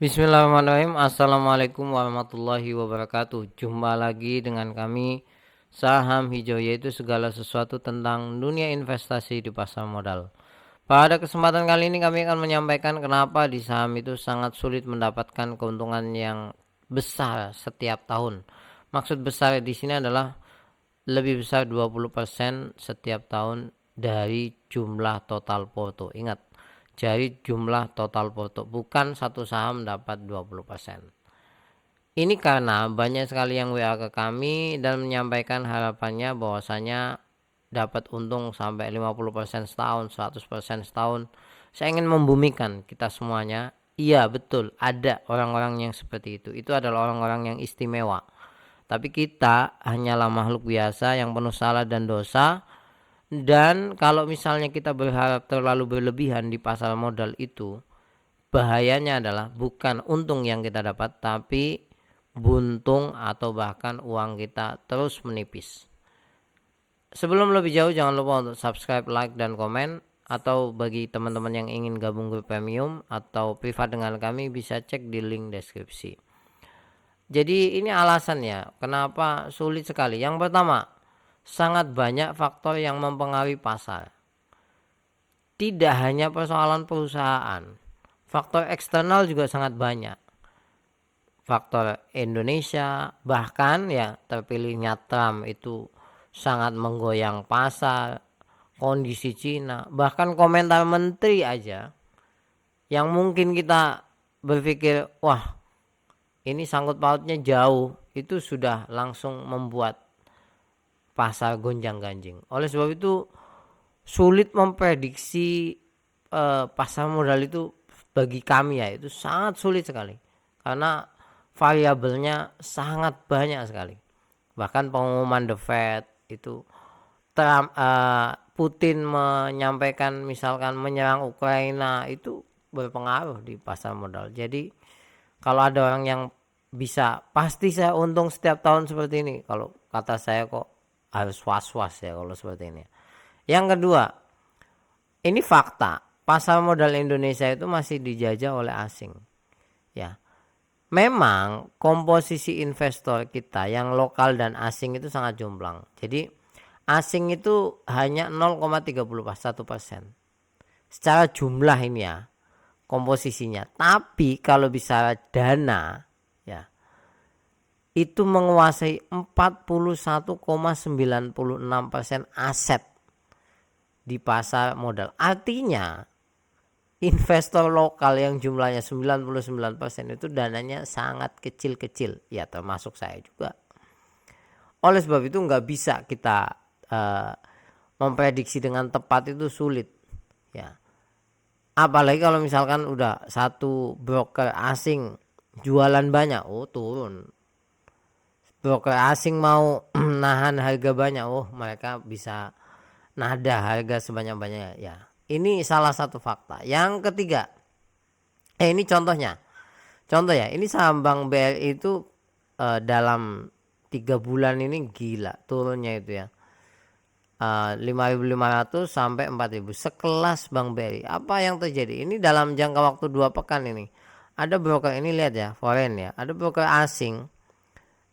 Bismillahirrahmanirrahim. Assalamualaikum warahmatullahi wabarakatuh. Jumpa lagi dengan kami Saham Hijau, yaitu segala sesuatu tentang dunia investasi di pasar modal. Pada kesempatan kali ini kami akan menyampaikan kenapa di saham itu sangat sulit mendapatkan keuntungan yang besar setiap tahun. Maksud besar di sini adalah lebih besar 20% setiap tahun dari jumlah total porto. Ingat, dari jumlah total porto, bukan satu saham dapat 20%. Ini karena banyak sekali yang WA ke kami dan menyampaikan harapannya bahwasanya dapat untung sampai 50% setahun, 100% setahun. Saya ingin membumikan kita semuanya. Iya, betul, ada orang-orang yang seperti itu. Itu adalah orang-orang yang istimewa. Tapi kita hanyalah makhluk biasa yang penuh salah dan dosa. Dan kalau misalnya kita berharap terlalu berlebihan di pasar modal itu, bahayanya adalah bukan untung yang kita dapat, tapi buntung atau bahkan uang kita terus menipis. Sebelum lebih jauh, jangan lupa untuk subscribe, like, dan komen. Atau bagi teman-teman yang ingin gabung grup premium atau privat dengan kami, bisa cek di link deskripsi. Jadi ini alasannya kenapa sulit sekali. Yang pertama, sangat banyak faktor yang mempengaruhi pasar. Tidak hanya persoalan perusahaan, faktor eksternal juga sangat banyak. Faktor Indonesia, bahkan ya terpilihnya Trump itu sangat menggoyang pasar, kondisi Cina, bahkan komentar menteri aja yang mungkin kita berpikir, wah ini sangkut pautnya jauh, itu sudah langsung membuat pasar gonjang-ganjing. Oleh sebab itu sulit memprediksi pasar modal itu bagi kami ya, itu sangat sulit sekali karena variabelnya sangat banyak sekali. Bahkan pengumuman The Fed itu, Trump, Putin menyampaikan misalkan menyerang Ukraina, itu berpengaruh di pasar modal. Jadi kalau ada orang yang bisa pasti saya untung setiap tahun seperti ini, kalau kata saya kok harus was-was ya kalau seperti ini. Yang kedua, ini fakta, pasar modal Indonesia itu masih dijajah oleh asing. Ya, memang komposisi investor kita yang lokal dan asing itu sangat jomplang. Jadi asing itu hanya 0,31% secara jumlah ini ya komposisinya. Tapi kalau bicara dana ya, itu menguasai 41,96% aset di pasar modal. Artinya investor lokal yang jumlahnya 99% itu dananya sangat kecil-kecil, ya termasuk saya juga. Oleh sebab itu nggak bisa kita memprediksi dengan tepat, itu sulit ya. Apalagi kalau misalkan udah satu broker asing jualan banyak, oh turun. Broker asing mau nahan harga banyak, oh mereka bisa nada harga sebanyak-banyaknya ya. Ini salah satu fakta. Yang ketiga, ini contohnya. Contoh ya, ini saham Bank BRI itu dalam 3 bulan ini gila turunnya itu ya. 5.500 sampai 4.000 sekelas Bank BRI. Apa yang terjadi? Ini dalam jangka waktu 2 pekan ini. Ada broker ini, lihat ya, foreign ya. Ada broker asing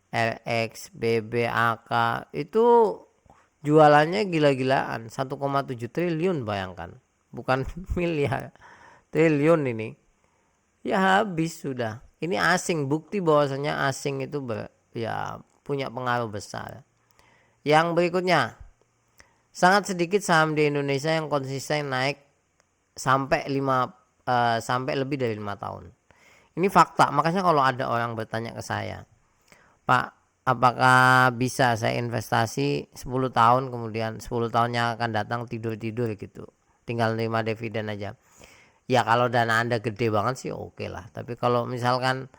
RX, BBAK itu jualannya gila-gilaan, 1,7 triliun, bayangkan. Bukan miliar, triliun ini. Ya habis sudah. Ini asing, bukti bahwasanya asing itu ya punya pengaruh besar. Yang berikutnya, sangat sedikit saham di Indonesia yang konsisten naik sampai sampai lebih dari 5 tahun. Ini fakta. Makanya kalau ada orang bertanya ke saya, Pak, apakah bisa saya investasi 10 tahun kemudian 10 tahun yang akan datang tidur-tidur gitu, tinggal nerima dividen aja? Ya kalau dana Anda gede banget sih oke lah. Tapi kalau misalkan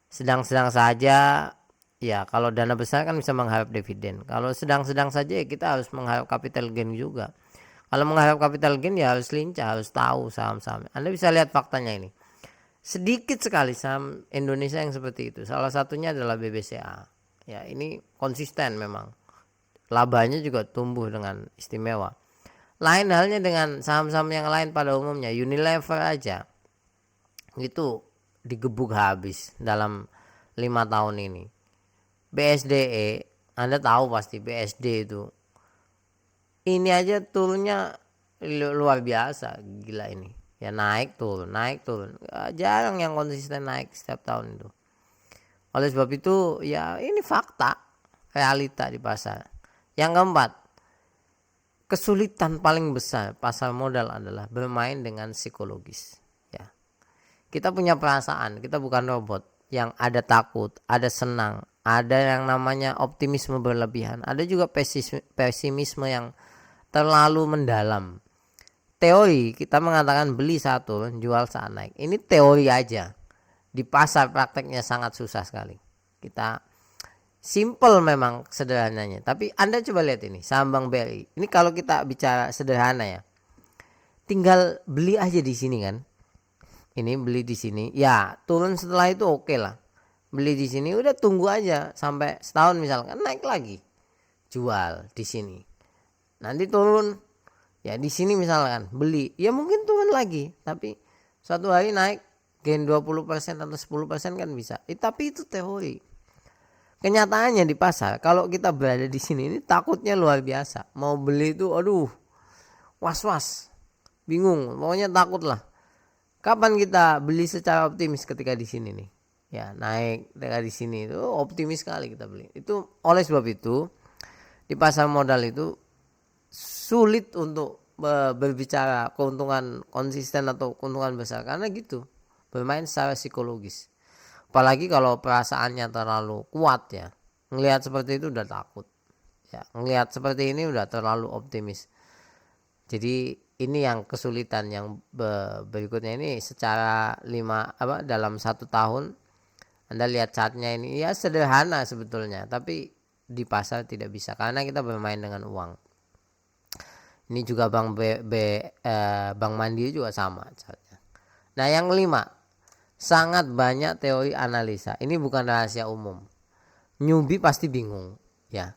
sedang-sedang saja, ya kalau dana besar kan bisa mengharap dividen. Kalau sedang-sedang saja ya kita harus mengharap capital gain juga. Kalau mengharap capital gain ya harus lincah, harus tahu saham-saham. Anda bisa lihat faktanya ini. Sedikit sekali saham Indonesia yang seperti itu. Salah satunya adalah BBCA. Ya, ini konsisten memang. Labanya juga tumbuh dengan istimewa. Lain halnya dengan saham-saham yang lain pada umumnya. Unilever aja itu digebuk habis dalam 5 tahun ini. BSDE, Anda tahu pasti BSD itu. Ini aja turunnya luar biasa, gila ini. Ya naik turun, naik turun. Jarang yang konsisten naik setiap tahun itu. Oleh sebab itu ya ini fakta, realita di pasar. Yang keempat, kesulitan paling besar pasar modal adalah bermain dengan psikologis. Ya, kita punya perasaan, kita bukan robot yang ada takut, ada senang, ada yang namanya optimisme berlebihan, ada juga pesimisme yang terlalu mendalam. Teori kita mengatakan beli saat turun, jual saat naik. Ini teori aja. Di pasar prakteknya sangat susah sekali. Kita simple memang sederhananya. Tapi Anda coba lihat ini, saham Bank BRI. Ini kalau kita bicara sederhana ya. Tinggal beli aja di sini kan. Ini beli di sini. Ya, turun setelah itu oke lah. Beli di sini udah tunggu aja sampai setahun misalkan naik lagi. Jual di sini. Nanti turun ya di sini misalkan beli. Ya mungkin turun lagi, tapi suatu hari naik gain 20% atau 10% kan bisa. Tapi itu teori. Kenyataannya di pasar kalau kita berada di sini ini takutnya luar biasa. Mau beli itu aduh was-was, bingung, pokoknya takut lah. Kapan kita beli secara optimis ketika di sini nih? Ya naik ketika di sini itu optimis sekali kita beli. Itu oleh sebab itu di pasar modal itu sulit untuk berbicara keuntungan konsisten atau keuntungan besar karena gitu, bermain secara psikologis. Apalagi kalau perasaannya terlalu kuat ya, ngelihat seperti itu udah takut ya, ngelihat seperti ini udah terlalu optimis. Jadi ini yang kesulitan yang berikutnya ini secara dalam 1 tahun Anda lihat chartnya ini ya sederhana sebetulnya, tapi di pasar tidak bisa karena kita bermain dengan uang. Ini juga Bank Mandiri juga sama chartnya. Nah yang kelima, sangat banyak teori analisa. Ini bukan rahasia umum. Newbie pasti bingung ya.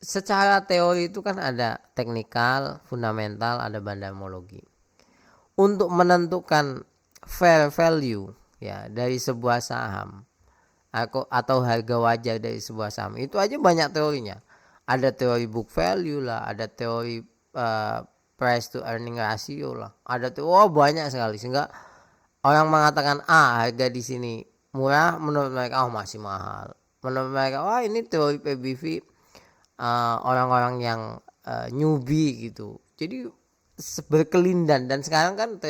Secara teori itu kan ada teknikal, fundamental, ada bandamologi. Untuk menentukan fair value ya dari sebuah saham atau harga wajar dari sebuah saham itu aja banyak teorinya. Ada teori book value lah, ada teori price to earning ratio lah, ada banyak sekali sehingga orang mengatakan harga di sini murah, menurut mereka masih mahal. Menurut mereka ini teori PBV orang-orang yang newbie gitu. Jadi berkelindan dan sekarang kan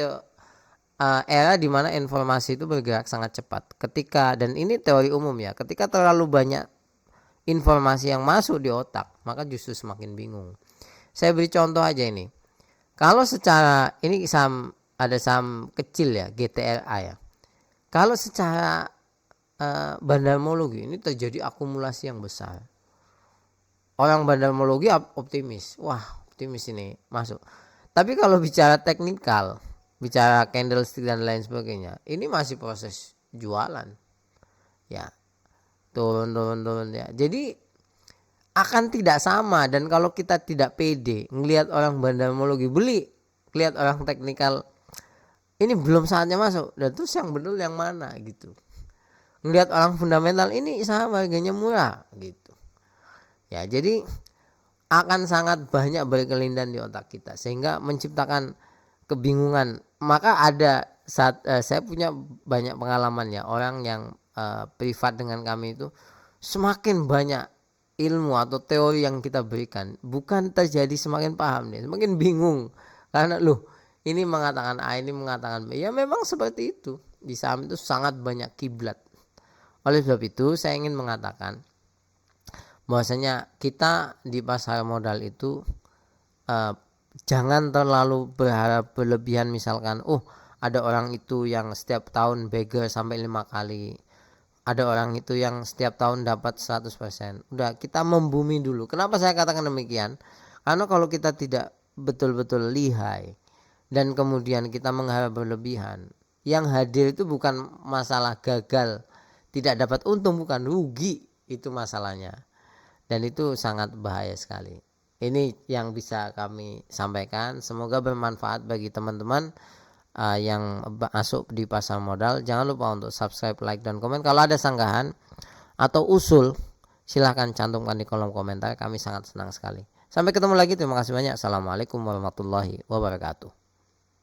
era di mana informasi itu bergerak sangat cepat. Dan ini teori umum ya, ketika terlalu banyak informasi yang masuk di otak, maka justru semakin bingung. Saya beri contoh aja ini. Kalau secara ini ada saham kecil ya, GTRA ya. Kalau secara bandamologi ini terjadi akumulasi yang besar. Orang bandamologi optimis, optimis ini masuk. Tapi kalau bicara teknikal, bicara candlestick dan lain sebagainya, ini masih proses jualan, ya turun ya. Jadi akan tidak sama. Dan kalau kita tidak pede ngelihat orang bandamologi beli, lihat orang teknikal ini belum saatnya masuk, dan terus yang benar yang mana gitu. Ngelihat orang fundamental ini saham harganya murah gitu. Ya jadi akan sangat banyak berkelindan di otak kita sehingga menciptakan kebingungan. Maka ada saat saya punya banyak pengalaman ya, orang yang privat dengan kami itu semakin banyak ilmu atau teori yang kita berikan, bukan terjadi semakin paham nih, semakin bingung karena ini mengatakan A, ini mengatakan B. Ya memang seperti itu. Di saham itu sangat banyak kiblat. Oleh sebab itu saya ingin mengatakan bahwasanya kita di pasar modal itu jangan terlalu berharap berlebihan. Misalkan ada orang itu yang setiap tahun beggar sampai 5 kali, ada orang itu yang setiap tahun dapat 100%. Udah, kita membumi dulu. Kenapa saya katakan demikian? Karena kalau kita tidak betul-betul lihai dan kemudian kita mengharap berlebihan, yang hadir itu bukan masalah gagal, tidak dapat untung, bukan rugi, itu masalahnya. Dan itu sangat bahaya sekali. Ini yang bisa kami sampaikan, semoga bermanfaat bagi teman-teman. yang masuk di pasar modal. Jangan lupa untuk subscribe, like, dan komen. Kalau ada sanggahan atau usul, silahkan cantumkan di kolom komentar. Kami sangat senang sekali. Sampai ketemu lagi. Terima kasih banyak. Assalamualaikum warahmatullahi wabarakatuh.